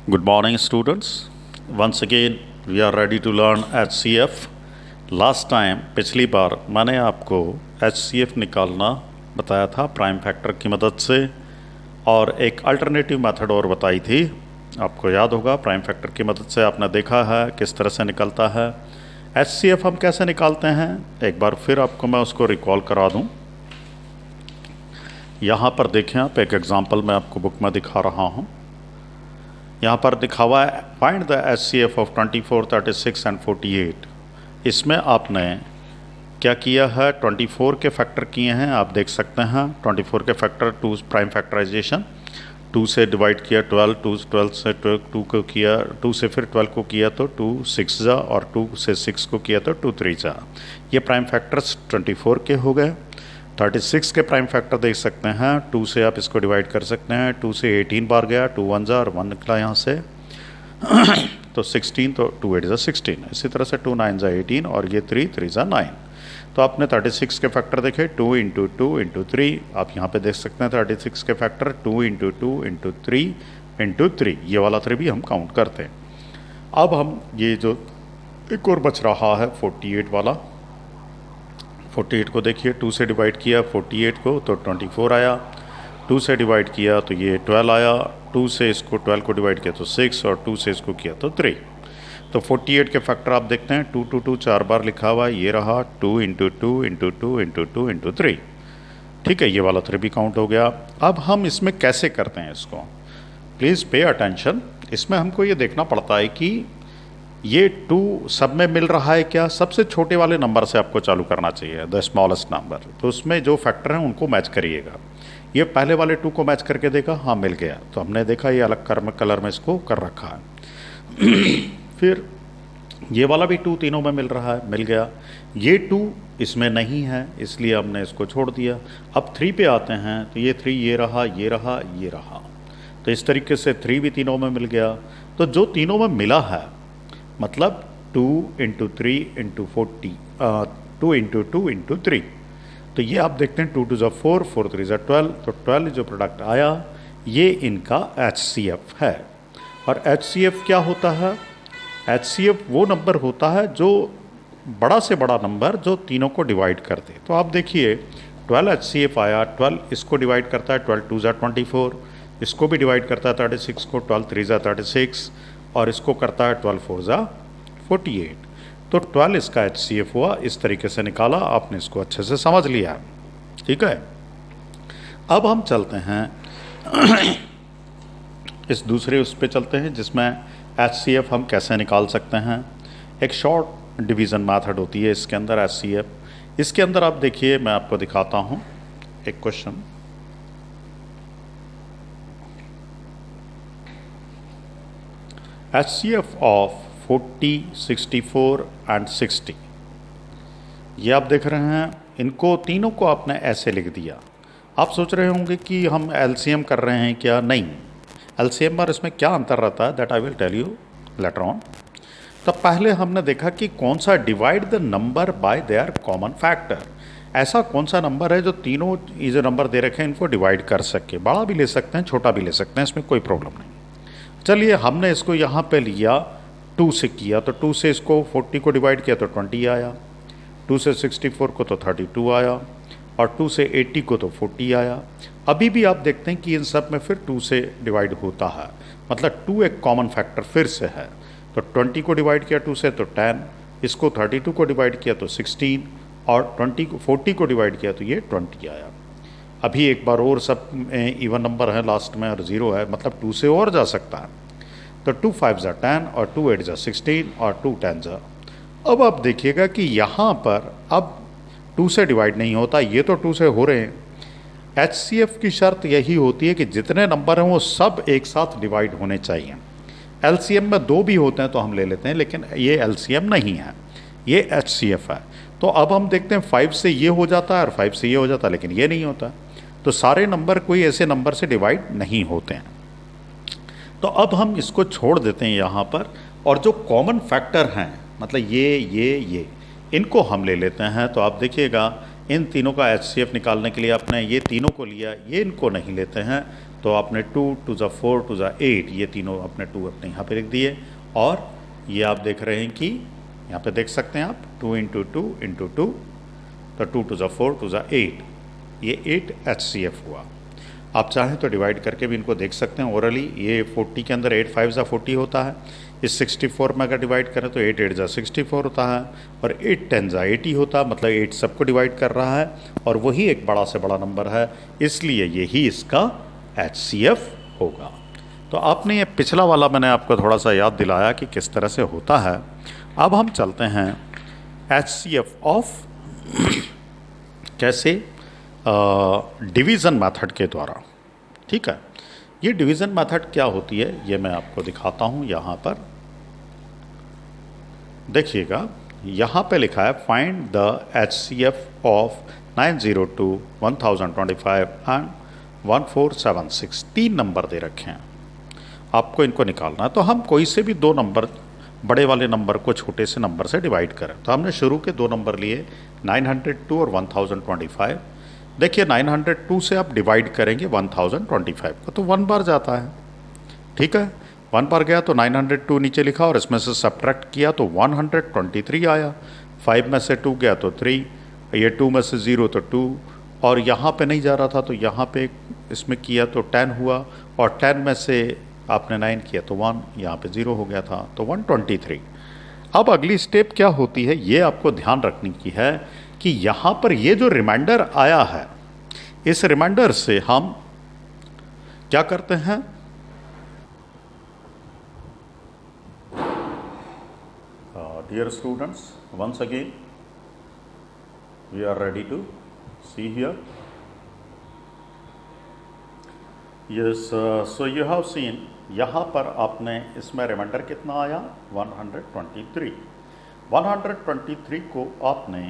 Good morning, students. Once again, we are ready to learn HCF. Last time पिछली बार मैंने आपको HCF निकालना बताया था प्राइम फैक्टर की मदद से, और एक अल्टरनेटिव मेथड और बताई थी। आपको याद होगा, प्राइम फैक्टर की मदद से आपने देखा है किस तरह से निकलता है। HCF हम कैसे निकालते हैं, एक बार फिर आपको मैं उसको रिकॉल करा दूं। यहाँ पर देखें आप, एक एग्जांपल मैं आपको बुक में दिखा रहा हूँ। यहाँ पर दिखा हुआ है find the HCF of 24, 36 and 48। इसमें आपने क्या किया है, 24 के फैक्टर किए हैं, आप देख सकते हैं। 24 के फैक्टर 2 प्राइम फैक्टराइजेशन, 2 से डिवाइड किया 12, 12 से 2 को किया, 2 से फिर 12 को किया तो 2 6 जा, और 2 से 6 को किया तो 2 3 जा। ये प्राइम फैक्टर्स 24 के हो गए। 36 के प्राइम फैक्टर देख सकते हैं, 2 से आप इसको डिवाइड कर सकते हैं, 2 से 18 बार गया, 2 1 जा और 1 निकला यहाँ से तो 16, तो 2 8 जा 16। इसी तरह से 2 9 जा 18 और ये 3 3 जा 9। तो आपने 36 के फैक्टर देखे, 2 इंटू 2 इंटू 3। आप यहाँ पे देख सकते हैं 36 के फैक्टर 2 इंटू 2 इंटू 3 इंटू 3। ये वाला 3 भी हम काउंट करते हैं। अब हम ये जो एक और बच रहा है 48 वाला, 48 को देखिए, 2 से डिवाइड किया 48 को तो 24 आया, 2 से डिवाइड किया तो ये 12 आया, 2 से इसको 12 को डिवाइड किया तो 6, और 2 से इसको किया तो 3। तो 48 के फैक्टर आप देखते हैं, 2 2 2 4 बार लिखा हुआ, ये रहा 2 इंटू 2 इंटू 2 इंटू 2 इंटू 3। ठीक है, ये वाला 3 भी काउंट हो गया। अब हम इसमें कैसे करते हैं इसको, प्लीज़ पे अटेंशन। इसमें हमको ये देखना पड़ता है कि ये 2 सब में मिल रहा है क्या। सबसे छोटे वाले नंबर से आपको चालू करना चाहिए, द स्मॉलेस्ट नंबर। तो उसमें जो फैक्टर हैं उनको मैच करिएगा। ये पहले वाले 2 को मैच करके देखा, हाँ मिल गया, तो हमने देखा ये अलग कलर में इसको कर रखा है फिर ये वाला भी 2 तीनों में मिल रहा है, मिल गया। ये 2 इसमें नहीं है, इसलिए हमने इसको छोड़ दिया। अब 3 पे आते हैं, तो ये 3 ये रहा, ये रहा, ये रहा। तो इस तरीके से 3 भी तीनों में मिल गया। तो जो तीनों में मिला है, मतलब 2 इंटू 3 इंटू 40, 2 इंटू 2 इंटू 3। तो ये आप देखते हैं 2 2 जा 4, 4 3 जा 12। तो 12 जो प्रोडक्ट आया, ये इनका HCF है। और HCF क्या होता है, HCF वो नंबर होता है जो बड़ा से बड़ा नंबर जो तीनों को डिवाइड कर दे। तो आप देखिए 12 HCF आया, 12 इसको डिवाइड करता है, 12 2 जा 24, इसको भी डिवाइड करता है 36 को, 12 3 जा 36, और इसको करता है 12 4 जा 48। तो 12 इसका HCF हुआ। इस तरीके से निकाला, आपने इसको अच्छे से समझ लिया, ठीक है। अब हम चलते हैं इस दूसरे उस पे चलते हैं, जिसमें HCF हम कैसे निकाल सकते हैं। एक शॉर्ट डिवीज़न मेथड होती है इसके अंदर HCF। इसके अंदर आप देखिए, मैं आपको दिखाता हूँ एक क्वेश्चन। HCF ऑफ 40, 64 एंड 60, ये आप देख रहे हैं। इनको तीनों को आपने ऐसे लिख दिया। आप सोच रहे होंगे कि हम LCM कर रहे हैं क्या। नहीं, LCM और इसमें क्या अंतर रहता है, that I will tell you later on. तो पहले हमने देखा कि कौन सा divide the number by their common factor. ऐसा कौन सा नंबर है जो तीनों ये जो नंबर दे रखे हैं इनको डिवाइड कर सके। बड़ा भी ले सकते हैं, छोटा भी ले सकते हैं, इसमें कोई प्रॉब्लम नहीं। चलिए, हमने इसको यहाँ पे लिया, 2 से किया तो 2 से इसको 40 को डिवाइड किया तो 20 आया, 2 से 64 को तो 32 आया, और 2 से 80 को तो 40 आया। अभी भी आप देखते हैं कि इन सब में फिर 2 से डिवाइड होता है, मतलब 2 एक कॉमन फैक्टर फिर से है। तो 20 को डिवाइड किया 2 से तो 10, इसको 32 को डिवाइड किया तो 16, और 40 को डिवाइड किया तो ये 20 आया। अभी एक बार और सब इवन नंबर है लास्ट में और 0 है, मतलब 2 से और जा सकता है। तो 2 5 जा 10, और 2 8 जा 16, और 2 10 जा। अब आप देखिएगा कि यहाँ पर अब 2 से डिवाइड नहीं होता, ये तो 2 से हो रहे हैं। HCF की शर्त यही होती है कि जितने नंबर हैं वो सब एक साथ डिवाइड होने चाहिए। LCM में 2 भी होते हैं तो हम ले लेते हैं, लेकिन ये LCM नहीं है, ये HCF है। तो अब हम देखते हैं 5 से ये हो जाता है और 5 से ये हो जाता है, लेकिन ये नहीं होता। तो सारे नंबर कोई ऐसे नंबर से डिवाइड नहीं होते हैं। तो अब हम इसको छोड़ देते हैं यहाँ पर, और जो कॉमन फैक्टर हैं, मतलब ये इनको हम ले लेते हैं। तो आप देखिएगा इन तीनों का HCF निकालने के लिए आपने ये तीनों को लिया, ये इनको नहीं लेते हैं। तो आपने 2 2 ज़ा 4 2 ज़ा 8, ये तीनों आपने 2 अपने यहाँ पे लिख दिए। और ये आप देख रहे हैं कि यहाँ पे देख सकते हैं आप 2 इंटू 2 इंटू 2, तो 2 2 ज़ा 4 2 ज़ा 8, ये 8 HCF हुआ। आप चाहें तो डिवाइड करके भी इनको देख सकते हैं ओरली। ये 40 के अंदर 8 5 ज़ा 40 होता है। इस 64 में अगर डिवाइड करें तो 8 8 ज़ा 64 होता है, और 8 10 ज़ा 80 होता है, मतलब 8 सबको डिवाइड कर रहा है, और वही एक बड़ा से बड़ा नंबर है, इसलिए यही इसका HCF होगा। तो आपने ये पिछला वाला मैंने आपको थोड़ा सा याद दिलाया कि किस तरह से होता है। अब हम चलते हैं HCF ऑफ कैसे डिवीज़न मेथड के द्वारा। ठीक है, ये डिवीज़न मेथड क्या होती है ये मैं आपको दिखाता हूँ। यहाँ पर देखिएगा, यहाँ पे लिखा है find the HCF of 902 1025 and 1476। 3 number दे रखे हैं, आपको इनको निकालना है। तो हम कोई से भी 2 नंबर, बड़े वाले नंबर को छोटे से नंबर से डिवाइड करें। तो हमने शुरू के 2 नंबर लिए 902 और 1025। देखिए 902 से आप डिवाइड करेंगे 1025 को, तो 1 बार जाता है। ठीक है, 1 बार गया तो 902 नीचे लिखा, और इसमें से सब्ट्रैक्ट किया तो 123 आया। 5 में से 2 गया तो 3, ये 2 में से 0 तो 2, और यहाँ पे नहीं जा रहा था तो यहाँ पे इसमें किया तो 10 हुआ, और 10 में से आपने 9 किया तो 1, यहाँ पे 0 हो गया था, तो 123। अब अगली स्टेप क्या होती है ये आपको ध्यान रखने की है कि यहाँ पर ये जो रिमाइंडर आया है, इस रिमाइंडर से हम क्या करते हैं, dear students, once again we are ready to see here. Yes, so you have seen, यहाँ पर आपने इसमें रिमाइंडर कितना आया 123। 123 को आपने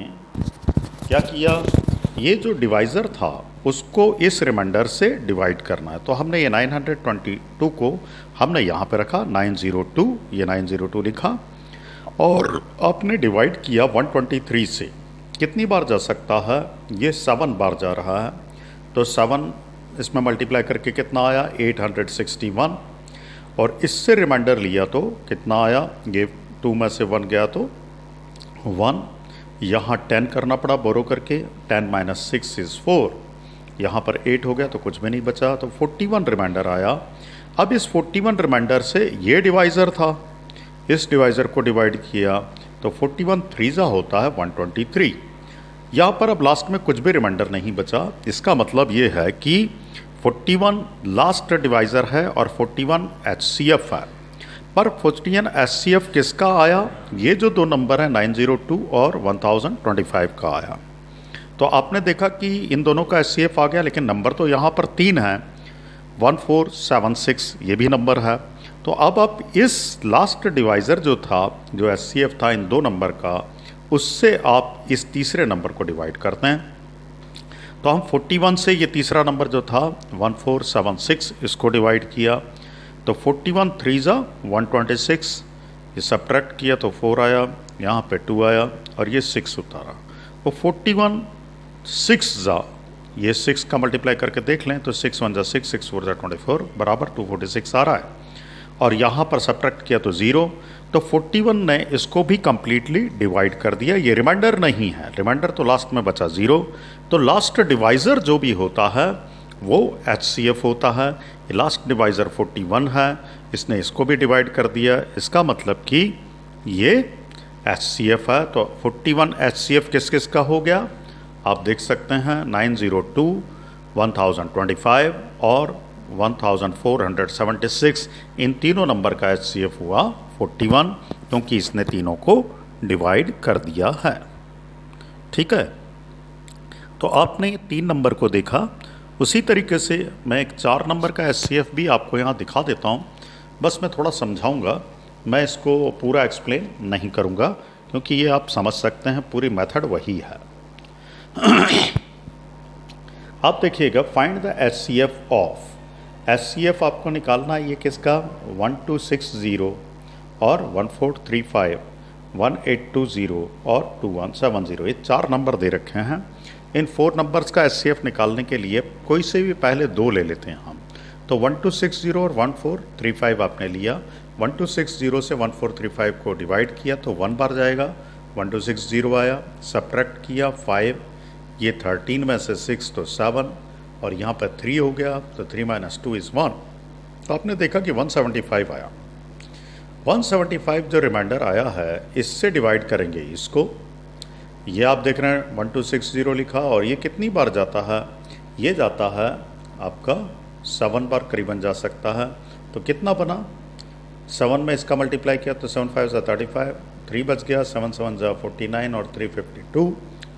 क्या किया, ये जो डिवाइज़र था उसको इस रिमाइंडर से डिवाइड करना है। तो हमने ये 922 को हमने यहाँ पे रखा 902, ये 902 लिखा, और आपने डिवाइड किया 123 से। कितनी बार जा सकता है, ये 7 बार जा रहा है, तो 7 इसमें मल्टीप्लाई करके कितना आया 861, और इससे रिमाइंडर लिया तो कितना आया, ये 2 में से 1 गया तो 1, यहाँ 10 करना पड़ा बोरो करके, 10 माइनस 6 इज़ 4, यहाँ पर 8 हो गया तो कुछ भी नहीं बचा, तो 41 रिमाइंडर आया। अब इस 41 रिमाइंडर से ये डिवाइज़र था, इस डिवाइज़र को डिवाइड किया तो 41 3 होता है 123। यहाँ पर अब लास्ट में कुछ भी रिमाइंडर नहीं बचा, इसका मतलब ये है कि 41 लास्ट डिवाइज़र है और 41 HCF है। पर 41 HCF किसका आया, ये जो 2 नंबर हैं 902 और 1025 का आया। तो आपने देखा कि इन दोनों का HCF आ गया, लेकिन नंबर तो यहाँ पर 3 है, 1476 ये भी नंबर है। तो अब आप इस लास्ट डिवाइज़र जो था, जो HCF था इन 2 नंबर का, उससे आप इस तीसरे नंबर को डिवाइड करते हैं। तो हम 41 से ये तीसरा नंबर जो था 1476 इसको डिवाइड किया, तो 41 3 126, ये सब्ट्रैक्ट किया तो 4 आया, यहाँ पे 2 आया, और ये 6 उतारा। तो 41 6 ये 6 का मल्टीप्लाई करके देख लें तो 6 1 6 6 4 24 बराबर 246 आ रहा है, और यहाँ पर सब्ट्रैक्ट किया तो 0। तो 41 ने इसको भी कंप्लीटली डिवाइड कर दिया, ये रिमाइंडर नहीं है, रिमाइंडर तो लास्ट में बचा 0। तो लास्ट डिवाइज़र जो भी होता है वो HCF होता है। ये लास्ट डिवाइज़र 41 है, इसने इसको भी डिवाइड कर दिया, इसका मतलब कि ये HCF है। तो 41 HCF किस किस का हो गया, आप देख सकते हैं 902, 1025 और 1476, इन तीनों नंबर का HCF हुआ 41, क्योंकि इसने तीनों को डिवाइड कर दिया है। ठीक है, तो आपने 3 नंबर को देखा, उसी तरीके से मैं एक 4 नंबर का HCF भी आपको यहाँ दिखा देता हूँ। बस मैं थोड़ा समझाऊँगा, मैं इसको पूरा एक्सप्लेन नहीं करूँगा, क्योंकि ये आप समझ सकते हैं पूरी मेथड वही है। आप देखिएगा, find the HCF of, HCF आपको निकालना है ये किसका, 1260 और 1435, 1820 और 2170, ये 4 नंबर दे रखे हैं। इन 4 नंबर्स का HCF निकालने के लिए कोई से भी पहले 2 ले लेते हैं हम। तो 1260 और 1435 आपने लिया, 1260 से 1435 को डिवाइड किया तो 1 बार जाएगा, 1260 आया, सब्ट्रैक्ट किया 5, ये 13 में से 6 तो 7 और यहाँ पर 3 हो गया, तो 3 - 2 इज़ 1। तो आपने देखा कि 175 आया। 175 जो रिमाइंडर आया है इससे डिवाइड करेंगे इसको। ये आप देख रहे हैं 1260 लिखा और ये कितनी बार जाता है, ये जाता है आपका 7 बार करीबन जा सकता है। तो कितना बना, 7 में इसका मल्टीप्लाई किया तो 7 5 = 35, 3 बच गया, 7 7 = 49 और 3 52,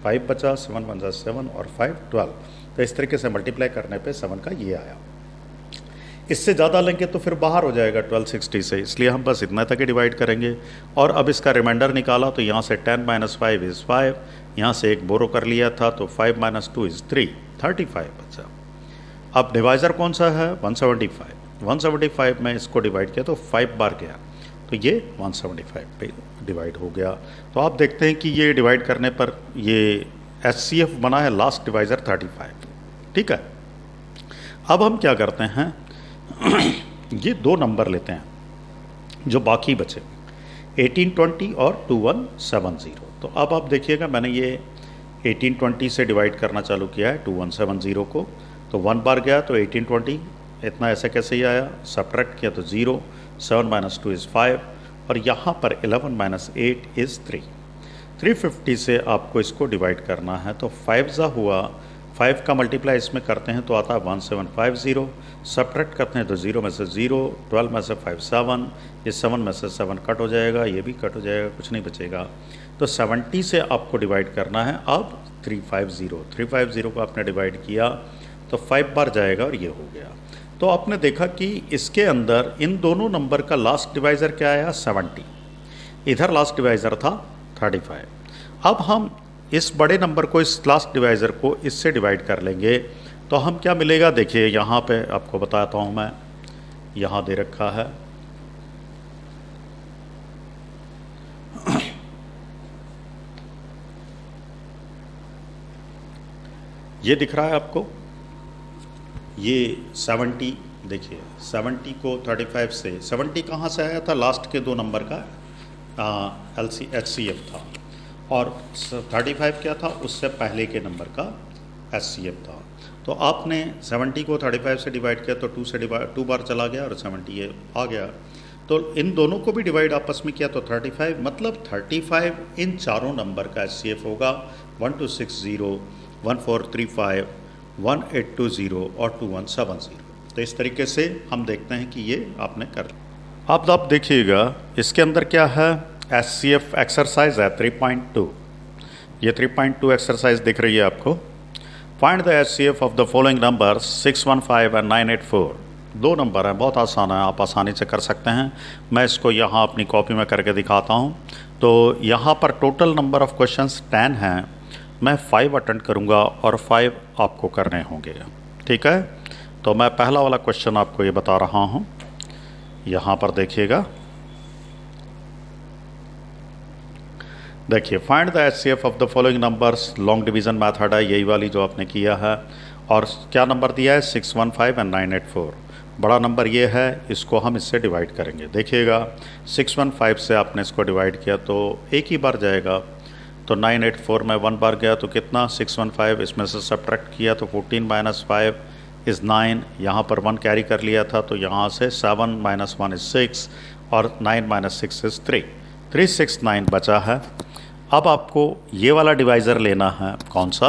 5 बचा, 7 1 = 7 और 5 12। तो इस तरीके से मल्टीप्लाई करने पे 7 का ये आया। इससे ज़्यादा लेंगे तो फिर बाहर हो जाएगा 1260 से, इसलिए हम बस इतना तक ही डिवाइड करेंगे। और अब इसका रिमाइंडर निकाला तो यहाँ से 10 - 5 इज़ 5, यहाँ से एक बोरो कर लिया था तो 5 - 2 इज़ 3, 35 बचा। अब डिवाइज़र कौन सा है, 175। 175 में इसको डिवाइड किया तो 5 बार गया, तो ये 175 पे डिवाइड हो गया। तो आप देखते हैं कि ये डिवाइड करने पर ये HCF बना है लास्ट डिवाइज़र 35। ठीक है, अब हम क्या करते हैं ये दो नंबर लेते हैं जो बाकी बचे, 1820 और 2170। तो अब आप देखिएगा मैंने ये 1820 से डिवाइड करना चालू किया है 2170 को, तो 1 बार गया तो 1820, इतना ऐसे कैसे ही आया, सब्ट्रैक्ट किया तो 0, 7 - 2 इज़ 5 और यहाँ पर 11 - 8 इज़ 3। 350 से आपको इसको डिवाइड करना है तो 5 ज़ा हुआ, 5 का मल्टीप्लाई इसमें करते हैं तो आता है 1750, सब्ट्रैक्ट करते हैं तो 0 में से 0, 12 में से 5 7, ये 7 में से 7 कट हो जाएगा, ये भी कट हो जाएगा, कुछ नहीं बचेगा। तो 70 से आपको डिवाइड करना है अब 350 को आपने डिवाइड किया तो 5 बार जाएगा और ये हो गया। तो आपने देखा कि इसके अंदर इन दोनों नंबर का लास्ट डिवाइज़र क्या आया, 70, इधर लास्ट डिवाइज़र था 35। अब हम इस बड़े नंबर को, इस लास्ट डिवाइज़र को इससे डिवाइड कर लेंगे तो हम क्या मिलेगा, देखिए यहाँ पे आपको बताता हूँ मैं, यहाँ दे रखा है ये दिख रहा है आपको, ये 70, देखिए 70 को 35 से, 70 कहाँ से आया था, लास्ट के दो नंबर का HCF था और 35 क्या था, उससे पहले के नंबर का HCF था। तो आपने 70 को 35 से डिवाइड किया तो 2 बार चला गया और 70 ये आ गया। तो इन दोनों को भी डिवाइड आपस में किया तो 35, मतलब 35 इन चारों नंबर का HCF होगा, 1260, 1435, 1820 और 2170। तो इस तरीके से हम देखते हैं कि ये आपने कर लिया। आप देखिएगा इसके अंदर क्या है, HCF एक्सरसाइज है 3.2, ये 3.2 एक्सरसाइज दिख रही है आपको। Find the HCF of the following numbers 615 and 984। दो नंबर हैं, बहुत आसान है, आप आसानी से कर सकते हैं। मैं इसको यहाँ अपनी कॉपी में करके दिखाता हूँ। तो यहाँ पर टोटल नंबर ऑफ़ क्वेश्चंस 10 हैं, मैं 5 अटेंड करूँगा और 5 आपको करने होंगे, ठीक है। तो मैं पहला वाला क्वेश्चन आपको ये बता रहा हूँ, यहाँ पर देखिएगा, देखिए find the HCF of the following numbers, long division method है, यही वाली जो आपने किया है। और क्या नंबर दिया है, 615 एंड 984। बड़ा नंबर ये है, इसको हम इससे डिवाइड करेंगे। देखिएगा 615 से आपने इसको डिवाइड किया तो एक ही बार जाएगा, तो 984 में 1 बार गया तो कितना, 615, इसमें से सब्ट्रैक्ट किया तो 14 - 5 इज़ 9, यहाँ पर 1 कैरी कर लिया था तो यहाँ से 7 - 1 इज़ 6 और 9 - 6 इज़ 3, 369 बचा है। अब आपको ये वाला डिवाइज़र लेना है, कौन सा,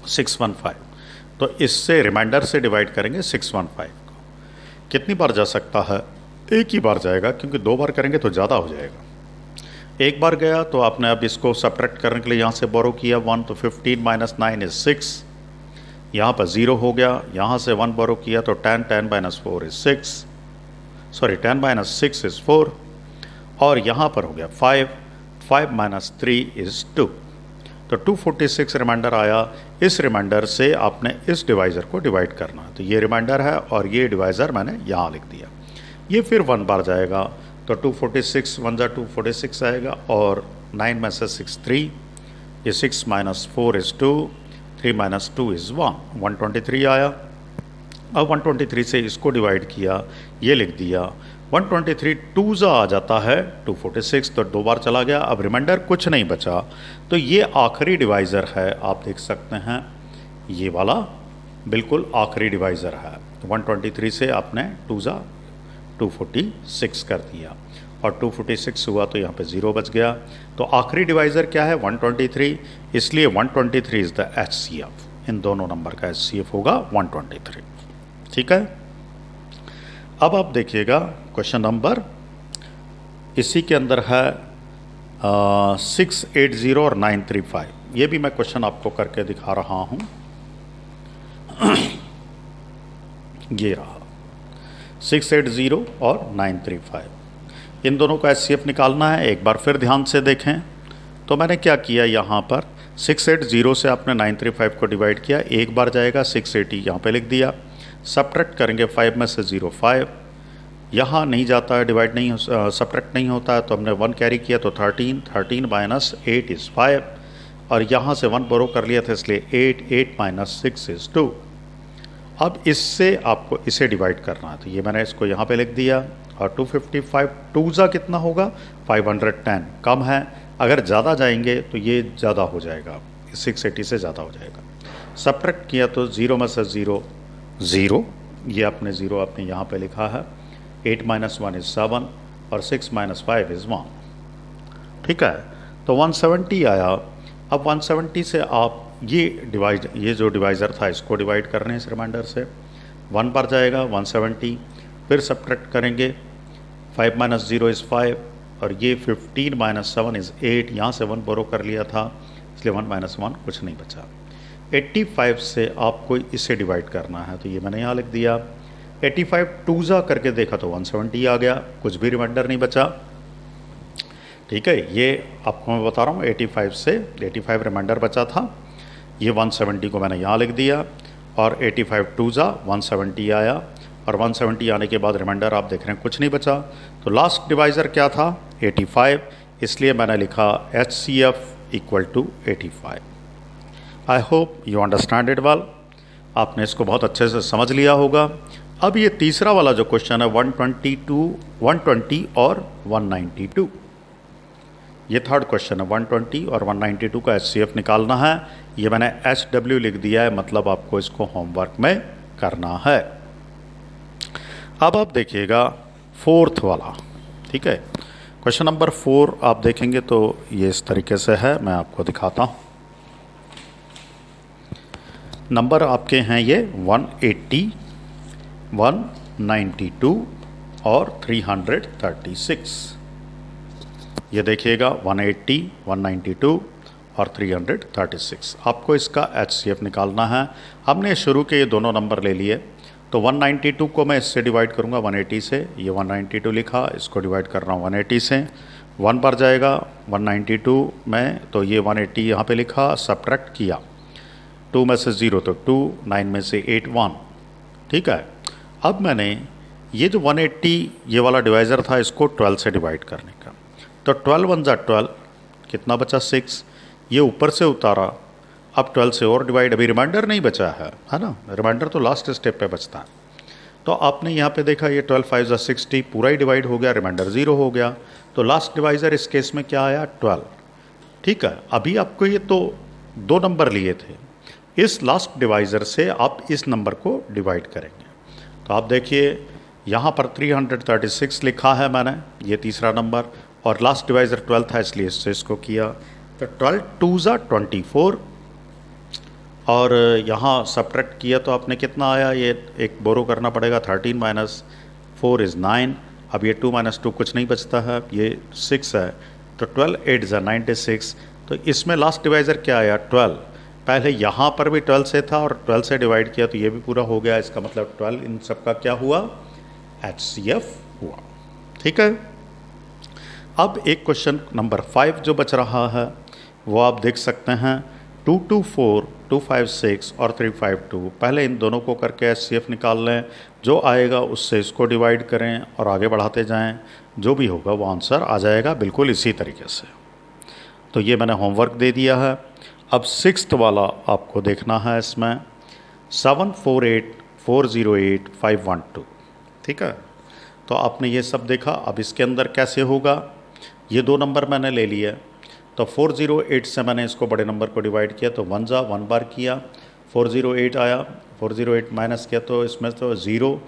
615। तो इससे रिमाइंडर से डिवाइड करेंगे 615 को, कितनी बार जा सकता है, एक ही बार जाएगा, क्योंकि 2 बार करेंगे तो ज़्यादा हो जाएगा। एक बार गया तो आपने अब इसको सब्ट्रैक्ट करने के लिए यहाँ से बोरो किया 1, तो 15 - 9 इज़ 6, यहाँ पर 0 हो गया, यहाँ से 1 बोरो किया तो 10 - 4 इज़ 6, सॉरी 10 - 6 इज़ 4, और यहाँ पर हो गया 5 - 3 इज़ 2, तो 246 रिमाइंडर आया। इस रिमाइंडर से आपने इस डिवाइज़र को डिवाइड करना, तो ये रिमाइंडर है और ये डिवाइज़र मैंने यहाँ लिख दिया। ये फिर 1 बार जाएगा तो 246, 1 × 246 आएगा और 9 में से 6 3, ये 6 - 4 इज़ 2, 3 - 2 इज़ 1, 123 आया। अब 123 से इसको डिवाइड किया, ये लिख दिया। 123 टू ज़ा आ जाता है 246, तो 2 बार चला गया, अब रिमाइंडर कुछ नहीं बचा। तो ये आखिरी डिवाइज़र है, आप देख सकते हैं ये वाला बिल्कुल आखिरी डिवाइज़र है। 123 से आपने 2 ज़ा 246 कर दिया और 246 हुआ तो यहाँ पे 0 बच गया। तो आखिरी डिवाइज़र क्या है 123, इसलिए 123 इज़ द HCF। इन दोनों नंबर का HCF होगा 123। ठीक है। अब आप देखिएगा क्वेश्चन नंबर इसी के अंदर है 680 और 935। ये भी मैं क्वेश्चन आपको करके दिखा रहा हूँ। ये रहा 680 और 935, इन दोनों का HCF निकालना है। एक बार फिर ध्यान से देखें तो मैंने क्या किया, यहाँ पर 680 से आपने 935 को डिवाइड किया, एक बार जाएगा 680 यहाँ पे लिख दिया। सब्ट्रैक्ट करेंगे 5 में से 0 5, यहाँ नहीं जाता है, डिवाइड नहीं सब्ट्रैक्ट नहीं होता है, तो हमने 1 कैरी किया तो 13 माइनस 8 इज़ 5, और यहाँ से 1 बोरो कर लिया था इसलिए 8 माइनस 6 इज़ 2। अब इससे आपको इसे डिवाइड करना है, तो ये मैंने इसको यहाँ पे लिख दिया। और 255 2 ज़ा कितना होगा 510, कम है, अगर ज़्यादा जाएंगे तो ये ज़्यादा हो जाएगा, 680 से ज़्यादा हो जाएगा। सब्ट्रैक्ट किया तो 0 में से 0 0, ये आपने 0 आपने यहाँ पे लिखा है। 8 माइनस 1 इज़ 7 और 6 माइनस 5 इज़ 1। ठीक है, तो 170 आया। अब 170 से आप ये जो डिवाइज़र था इसको डिवाइड कर रहे हैं इस रिमाइंडर से। 1 पर जाएगा 170, फिर सब्ट्रैक्ट करेंगे 5 माइनस 0 इज़ 5, और ये 15 माइनस 7 इज़ 8, यहाँ से 1 बोरो कर लिया था इसलिए 1 माइनस 1 कुछ नहीं बचा। 85 से आपको इसे डिवाइड करना है, तो ये मैंने यहाँ लिख दिया। 85 2 ज़ा करके देखा तो 170 आ गया, कुछ भी रिमाइंडर नहीं बचा। ठीक है, ये आपको मैं बता रहा हूँ 85 से 85 रिमाइंडर बचा था, ये 170 को मैंने यहाँ लिख दिया, और 85 2 ज़ा 170 आया, और 170 आने के बाद रिमाइंडर आप देख रहे हैं कुछ नहीं बचा। तो लास्ट डिवाइज़र क्या था 85, इसलिए मैंने लिखा HCF equal to 85। I hope you understand it well, आपने इसको बहुत अच्छे से समझ लिया होगा। अब ये तीसरा वाला जो क्वेश्चन है 120 और 192, ये थर्ड क्वेश्चन है। 120 और 192 का HCF निकालना है, ये मैंने HW लिख दिया है, मतलब आपको इसको होमवर्क में करना है। अब आप देखिएगा फोर्थ वाला। ठीक है, क्वेश्चन नंबर 4 आप देखेंगे तो ये इस तरीके से है, मैं आपको दिखाता हूँ। नंबर आपके हैं ये 180, 192 और 336। ये देखिएगा 180, 192 और 336। आपको इसका HCF निकालना है। हमने शुरू के ये दोनों नंबर ले लिए, तो 192 को मैं इससे डिवाइड करूँगा 180 से, ये 192 लिखा, इसको डिवाइड कर रहा हूँ 180 से। 1 पर जाएगा 192 में, तो ये 180 यहाँ पे लिखा, सब्ट्रैक्ट किया 2 में से 0 तो 2, 9 में से 8 1। ठीक है, अब मैंने ये जो 180 ये वाला डिवाइज़र था इसको 12 से डिवाइड करने का, तो 12 1 ज़ा 12, कितना बचा 6, ये ऊपर से उतारा। अब 12 से और डिवाइड, अभी रिमाइंडर नहीं बचा है ना, रिमाइंडर तो लास्ट स्टेप पे बचता है। तो आपने यहाँ पे देखा ये 12 5 ज़ा 60 पूरा ही डिवाइड हो गया, रिमाइंडर 0 हो गया, तो लास्ट डिवाइज़र इस केस में क्या आया 12। ठीक है, अभी आपको ये तो 2 नंबर लिए थे, इस लास्ट डिवाइज़र से आप इस नंबर को डिवाइड करेंगे। तो आप देखिए यहाँ पर 336 लिखा है मैंने, ये तीसरा नंबर, और लास्ट डिवाइज़र 12 था इसलिए इससे इसको किया, तो 12 2 ज़ा 24, और यहाँ सब्ट्रैक्ट किया तो आपने कितना आया, ये एक बोरो करना पड़ेगा, 13 माइनस 4 इज़ 9। अब ये 2 माइनस 2 कुछ नहीं बचता है, ये 6 है, तो 12 8 ज़ा 96। तो इसमें लास्ट डिवाइज़र क्या आया 12, पहले यहाँ पर भी 12 से था और 12 से डिवाइड किया तो ये भी पूरा हो गया, इसका मतलब 12 इन सब का क्या हुआ HCF हुआ। ठीक है, अब एक क्वेश्चन नंबर 5 जो बच रहा है वो आप देख सकते हैं 224, 256 और 352। पहले इन दोनों को करके HCF निकाल लें, जो आएगा उससे इसको डिवाइड करें और आगे बढ़ाते जाएं, जो भी होगा वो आंसर आ जाएगा बिल्कुल इसी तरीके से। तो ये मैंने होमवर्क दे दिया है। अब 6th वाला आपको देखना है, इसमें 748, 408512। ठीक है, तो आपने ये सब देखा। अब इसके अंदर कैसे होगा, ये दो नंबर मैंने ले लिए, तो 408 से मैंने इसको बड़े नंबर को डिवाइड किया तो 1 जा 1 बार किया, 408 आया, 408 माइनस किया तो इसमें तो 0,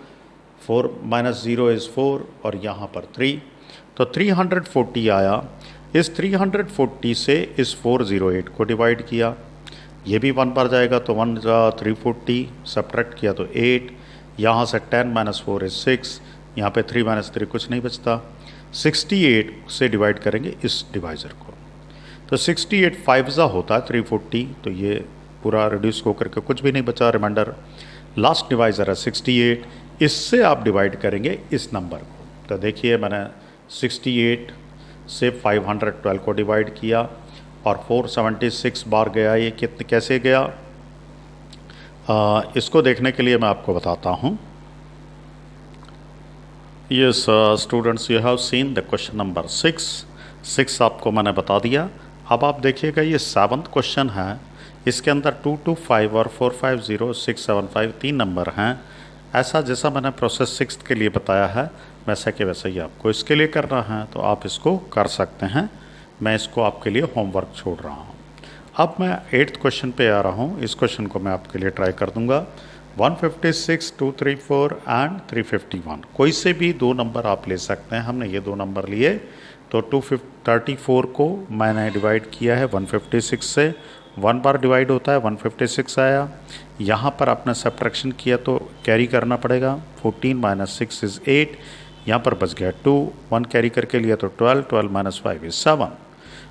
4 माइनस 0 इज़ 4 और यहाँ पर 3, तो 340 आया। इस 340 से इस 408 को डिवाइड किया, ये भी 1 बार जाएगा तो 1 जा 340, सब्ट्रैक्ट किया तो 8, यहाँ से 10 माइनस 4 इज़ 6, यहाँ पे 3 माइनस 3 कुछ नहीं बचता। 68 से डिवाइड करेंगे इस डिवाइज़र को, तो 68 5 जा होता है 340, तो ये पूरा रिड्यूस होकर के कुछ भी नहीं बचा, रिमाइंडर। लास्ट डिवाइज़र है 68, इससे आप डिवाइड करेंगे इस नंबर को। तो देखिए मैंने 68 से 512 को डिवाइड किया और 476 बार गया। ये कितने कैसे गया, इसको देखने के लिए मैं आपको बताता हूँ। Yes students, you have seen the question number 6 आपको मैंने बता दिया। अब आप देखिएगा ये 7th क्वेश्चन है, इसके अंदर 225 और 450 675 तीन नंबर हैं। ऐसा जैसा मैंने प्रोसेस 6 के लिए बताया है वैसा के वैसा ही आपको इसके लिए करना है, तो आप इसको कर सकते हैं। मैं इसको आपके लिए होमवर्क छोड़ रहा हूँ। अब मैं 8th क्वेश्चन पे आ रहा हूँ। इस क्वेश्चन को मैं आपके लिए ट्राई कर दूंगा। 156, 234 एंड 351, कोई से भी दो नंबर आप ले सकते हैं। हमने ये दो नंबर लिए, तो 234 को मैंने डिवाइड किया है 156 से, 1 बार डिवाइड होता है 156 आया। यहाँ पर आपने सब्ट्रैक्शन किया तो कैरी करना पड़ेगा, 14 माइनस 6 इज़ 8, यहाँ पर बच गया 2, 1 कैरी करके लिया तो 12, 12 माइनस 5 इज़ 7,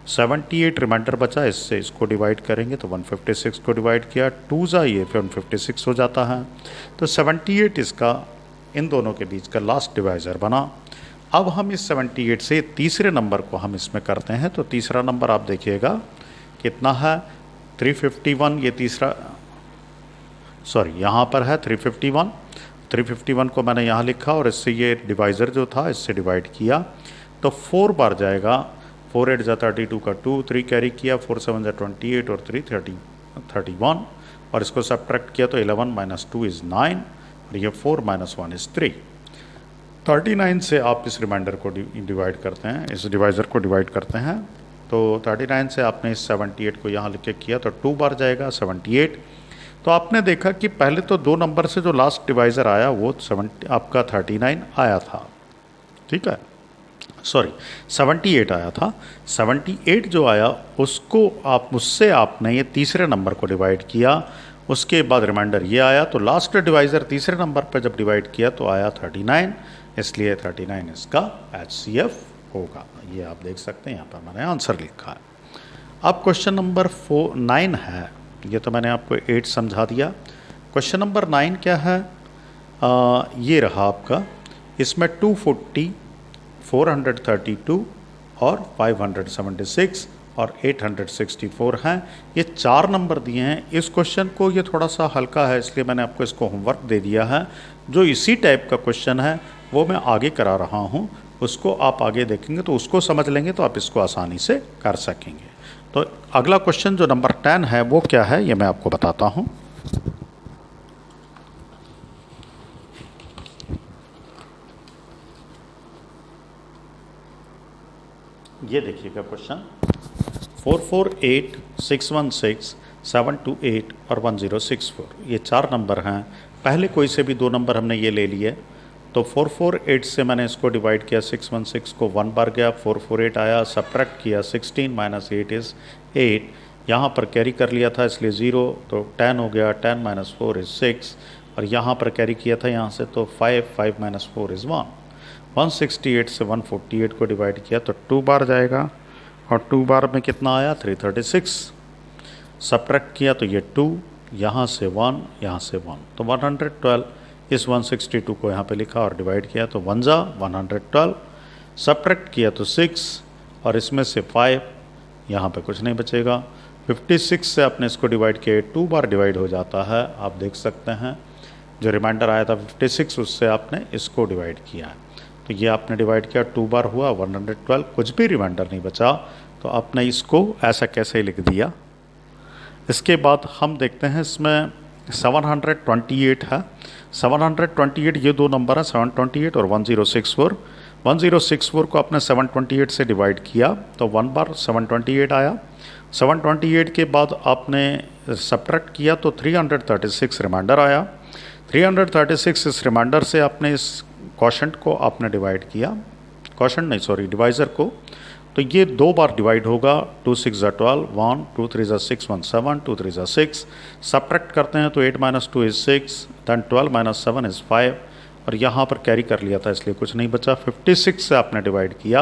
78 रिमाइंडर बचा। इससे इसको डिवाइड करेंगे तो 156 को डिवाइड किया, 2 जा ये फिर 156 हो जाता है, तो 78 इसका इन दोनों के बीच का लास्ट डिवाइज़र बना। अब हम इस 78 से तीसरे नंबर को हम इसमें करते हैं, तो तीसरा नंबर आप देखिएगा कितना है 351, ये तीसरा यहाँ पर है 351 को मैंने यहाँ लिखा और इससे ये डिवाइज़र जो था इससे डिवाइड किया तो 4 बार जाएगा, 4 8 जा 32 का 2, 3 कैरी किया, 4 7 जा 28 और 3 31 और इसको सब्ट्रैक्ट किया तो 11 माइनस 2 इज़ 9 और ये 4 माइनस 1 इज़ 3। 39 से आप इस रिमाइंडर को डिवाइड करते हैं, इस डिवाइज़र को डिवाइड करते हैं, तो 39 से आपने इस 78 को यहाँ लिख के किया तो 2 बार जाएगा 78। तो आपने देखा कि पहले तो दो नंबर से जो लास्ट डिवाइज़र आया वो 70 आपका 39 आया था, ठीक है, सॉरी 78 आया था। 78 जो आया उसको आप उससे आपने ये तीसरे नंबर को डिवाइड किया, उसके बाद रिमाइंडर ये आया, तो लास्ट डिवाइज़र तीसरे नंबर पर जब डिवाइड किया तो आया 39, इसलिए 39 इसका HCF होगा। ये आप देख सकते हैं, यहाँ पर मैंने आंसर लिखा है। अब क्वेश्चन नंबर 9 है, ये तो मैंने आपको 8 समझा दिया। क्वेश्चन नंबर 9 क्या है, ये रहा आपका, इसमें 240, 432 और 576 और 864 हैं। ये 4 नंबर दिए हैं। इस क्वेश्चन को ये थोड़ा सा हल्का है इसलिए मैंने आपको इसको होमवर्क दे दिया है। जो इसी टाइप का क्वेश्चन है वो मैं आगे करा रहा हूँ, उसको आप आगे देखेंगे तो उसको समझ लेंगे तो आप इसको आसानी से कर सकेंगे। तो अगला क्वेश्चन जो नंबर 10 है वो क्या है ये मैं आपको बताता हूँ। ये देखिएगा क्वेश्चन, 448, 616, 728 और 1064, ये 4 नंबर हैं। पहले कोई से भी दो नंबर हमने ये ले लिए, तो 448 से मैंने इसको डिवाइड किया, 616 को 1 बार गया, 448 आया, सब्ट्रैक्ट किया, 16 माइनस 8 इज़ 8, यहाँ पर कैरी कर लिया था इसलिए 0, तो 10 हो गया, 10 माइनस 4 इज़ 6, और यहाँ पर कैरी किया था यहाँ से तो 5 माइनस 4 इज़ 1। 168 से 148 को डिवाइड किया तो 2 बार जाएगा, और 2 बार में कितना आया 336, सब्ट्रैक्ट किया तो ये 2, यहाँ से 1, यहाँ से 1, तो 112, इस 162 को यहाँ पे लिखा और डिवाइड किया तो 1 जा 112, सब्ट्रैक्ट किया तो 6, और इसमें से 5, यहाँ पे कुछ नहीं बचेगा। 56 से आपने इसको डिवाइड किया, 2 बार डिवाइड हो जाता है, आप देख सकते हैं। जो रिमाइंडर आया था 56 उससे आपने इसको डिवाइड किया है, तो ये आपने डिवाइड किया, 2 बार हुआ 112, कुछ भी रिमाइंडर नहीं बचा, तो आपने इसको ऐसा कैसे लिख दिया। इसके बाद हम देखते हैं इसमें 728 है। 728 ये दो नंबर है, 728 और 1064। 1064 को आपने 728 से डिवाइड किया तो 1 बार 728 आया। 728 के बाद आपने सब्ट्रैक्ट किया तो 336 रिमाइंडर आया। 336 इस रिमाइंडर से आपने इस क्वोशंट को आपने डिवाइड किया, क्वोशंट नहीं सॉरी डिवाइज़र को, तो ये 2 बार डिवाइड होगा। 2 6 ज़ा 12, 1 2 3 ज़ा 6 1 7, 2 3 ज़ा 6। सब्ट्रैक्ट करते हैं तो 8 - 2 इज़ 6, दैन 12 - 7 इज़ 5, और यहाँ पर कैरी कर लिया था इसलिए कुछ नहीं बचा। 56 से आपने डिवाइड किया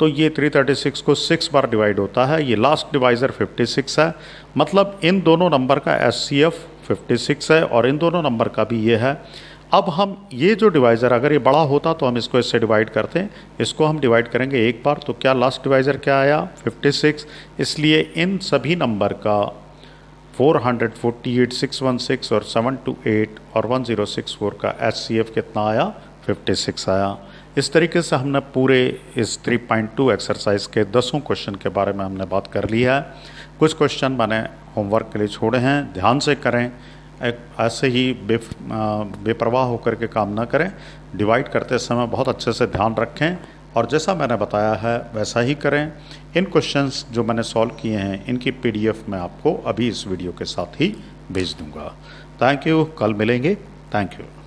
तो ये 336 को 6 बार डिवाइड होता है। ये लास्ट डिवाइज़र 56 है, मतलब इन दोनों नंबर का SCF 56 है और इन दोनों नंबर का भी ये है। अब हम ये जो डिवाइज़र अगर ये बड़ा होता तो हम इसको इससे डिवाइड करते हैं, इसको हम डिवाइड करेंगे एक बार, तो क्या लास्ट डिवाइज़र क्या आया 56। इसलिए इन सभी नंबर का 448, 616 और 728 और 1064 का SCF कितना आया 56 आया। इस तरीके से हमने पूरे इस 3.2 एक्सरसाइज के 10 क्वेश्चन के बारे में हमने बात कर ली है। कुछ क्वेश्चन मैंने होमवर्क के लिए छोड़े हैं, ध्यान से करें, ऐसे ही बेपरवाह होकर के काम ना करें। डिवाइड करते समय बहुत अच्छे से ध्यान रखें और जैसा मैंने बताया है वैसा ही करें। इन क्वेश्चंस जो मैंने सॉल्व किए हैं इनकी PDF मैं आपको अभी इस वीडियो के साथ ही भेज दूंगा। थैंक यू, कल मिलेंगे। Thank you.